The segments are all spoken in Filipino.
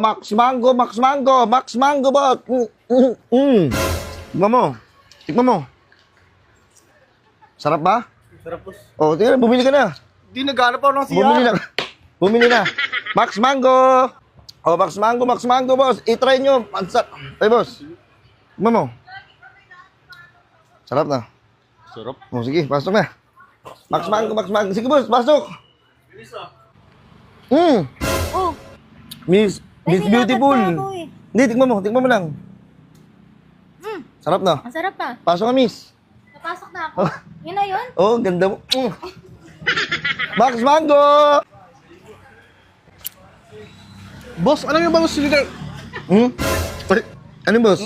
Max Mango, Max Mango, Max Mango ba? Tignan mo. Tignan mo. Sarap ba? Sarap, boss. Oh, tingnan, bumili ka na. Hindi naghanap ako ng siya. Bumili na. Bumili na. Max Mango. Oh, Max Mango, boss. I-try nyo. Ay, boss. Tignan mo. Sarap na. Sarap. Oh, sige, pasok na. Max Mango, Max Mango. Sige, boss, pasok. Bilis Oh, Miss may Beautiful. nilakad pa ako eh. Hindi, tignan mo lang. Sarap na. Ang sarap pa. Pasok ka, miss. Napasok na ako. Yun na yun? Oh, ganda mo. Max Mango! Boss, alam niyo ba boss leader? Ay, ano, boss?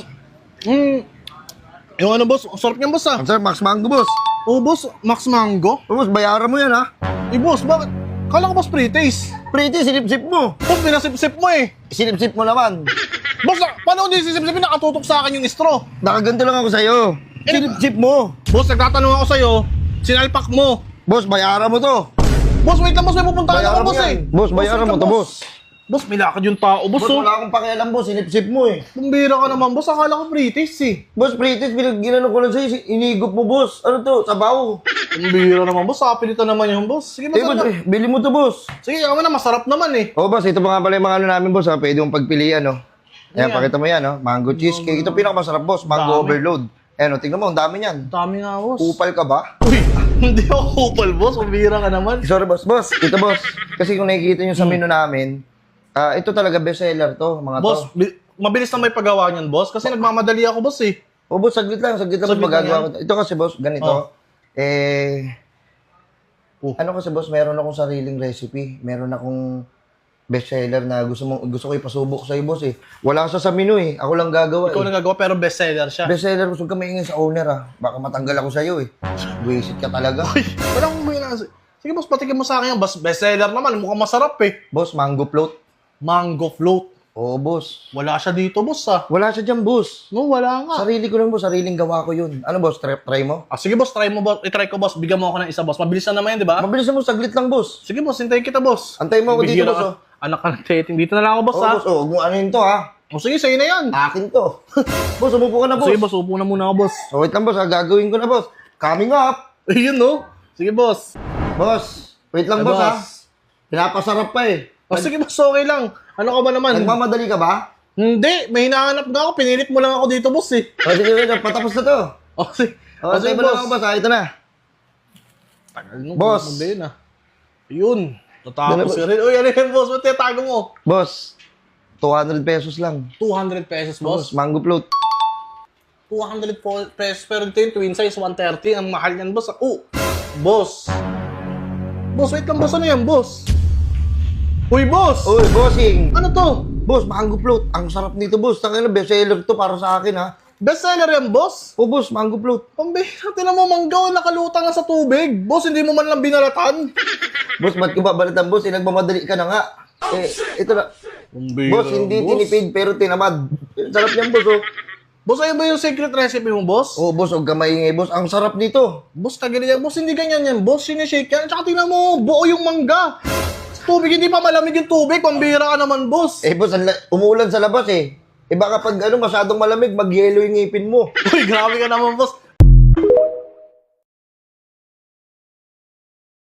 Yung ano boss, ang sarap niyan boss ah. Ang sarap, Max Mango, boss. Oh boss, Max Mango. Oh, boss, bayaran mo yan, ha? Eh boss, bakit? Kala ko boss pre-taste. Pretty, silip-sip mo. Boss, pinasip-sip mo eh. Silip-sip mo naman. Boss, paano hindi sisip-sipin nakatutok sa akin yung straw? Nakaganto lang ako sa'yo. Silip-sip mo. Boss, nagtatanong ako sa'yo, sinalpak mo. Boss, bayaran mo to. Boss, wait lang boss, may pupuntahan Bayaran ako mo boss yan. eh. Boss, bayaran wait mo lang, to, boss. Boss, may lakad yung tao, boss Boss, oh. wala akong pakialam, boss. Silip-sip mo, eh. Bumbira ka naman boss, akala ko pre-taste eh. Boss, pretty, ginano ko lang sa'yo. Inigop mo, boss. Ano to? Sabaw. Bumbira naman boss, kapilitan naman yung boss. Sige boss, Eh, boss, bili mo to, boss. sige, ako na, masarap naman eh. Oh, boss, ito pa nga pala yung mga ano namin, boss, ha? Pwede mong pagpilian, no? Ayan, Ayan. pakita mo yan, no? Mango cheesecake. Ito pinakamasarap, boss. Mango Dami. overload. Ayan, tingnan mo, ang dami niyan. Dami nga boss. Upal ka ba? Uy, hindi ako kupal boss, bumbira ka naman. Sorry, boss. Boss, ito, boss. Kasi kung nakikita nyo sa menu namin, ito talaga bestseller to, mga Boss, to. mabilis na may paggawa niyan boss, kasi nagmamadali ako boss eh. Oh, boss, saglit lang Saglit boss, lang magagawa yan? ko. Ito kasi, boss, ganito. Oh. Ano kasi, boss, meron akong sariling recipe. Meron akong bestseller na gusto ko ipasubok sa'yo, boss, eh. Wala siya sa menu, eh. Ako lang gagawa, Ikaw eh. nagagawa pero bestseller siya. Bestseller, gusto ka maingin sa owner, ah. Baka matanggal ako sa'yo, eh. Wisit ka talaga. Uy, wala akong may nasa. Sige boss, patikin mo sa akin yan. Bestseller naman, mukhang masarap eh. Boss, mango float. Mango float. Oo, boss. Wala siya dito boss ah. Wala siya dyan, boss. No, wala nga. Sarili ko lang, boss. Sariling gawa ko yun. Ano, boss? Try mo? Ah, sige boss, try mo boss. I-try ko boss. Bigyan mo ako ng isa boss. Mabilis na naman yan, di ba? Mabilis na mo, saglit lang, boss. Sige boss, hintayin kita boss. Antayin mo ako dito, Bihira boss, ka. oh. Anak ka ng teting. Dito na lang ako boss Oo, ah. boss. Oh, huwag mo ano yun to, ha? O sige, sa'yo na yan. Akin to. Boss, umupo ka na, boss. Sige boss, upo na muna ako boss. So, wait lang, boss. Gagawin ko na, boss. Coming up. Ayun no. Sige boss. Boss, wait lang, Ay, boss, ha? boss. Pinapasarap pa, eh. O sige boss, okay lang. Ano ka ba naman? Nagmamadali ka ba? Hindi, may hinahanap na ako. Pinilit mo lang ako dito boss eh. O, sige, wait. Patapos na to. O sige. O, sige, lang ako, boss, ha? Ito na. Tagal nung Boss. pumunta yun ah. Yun. Natapos Dala- ka rin. Uy, ano yan boss? Ba't tiyatago mo? Boss, 200 pesos lang. 200 pesos Boss, boss. mango float. 200 pesos pero ito yung twin size 130. Ang mahal yan boss. Oh, boss. Boss, wait lang boss. Ano yan boss? Uy, boss! Uy, bossing. Ano to? Boss, mango float. Ang sarap nito, boss. Tangina, bestseller to para sa akin, ha? Bestseller yan boss? Oh, boss, mango float. Pambihira, tinan mo manggaw, nakalutang nga sa tubig. Boss, hindi mo man lang binalatan. Boss, ba't ko babalitan, boss? Nagmamadali ka na nga. Ito na. Pambihira, Boss, hindi tinipid pero tinamad. Sarap niyan, boss, oh. Boss, ayun ba yung secret recipe mo, boss? Oh, boss, huwag ka maingay, boss. Ang sarap nito. Boss, tagal yan. Boss, hindi ganyan yan. Boss, sinishake yan. Tsaka tingnan mo, buo yung mangga. Sa tubig, hindi pa malamig yung tubig. Pambira ka naman, boss. Boss, umuulan sa labas, eh. Baka pag masyadong malamig, mag-yellow yung ngipin mo. Uy, grabe ka naman, boss.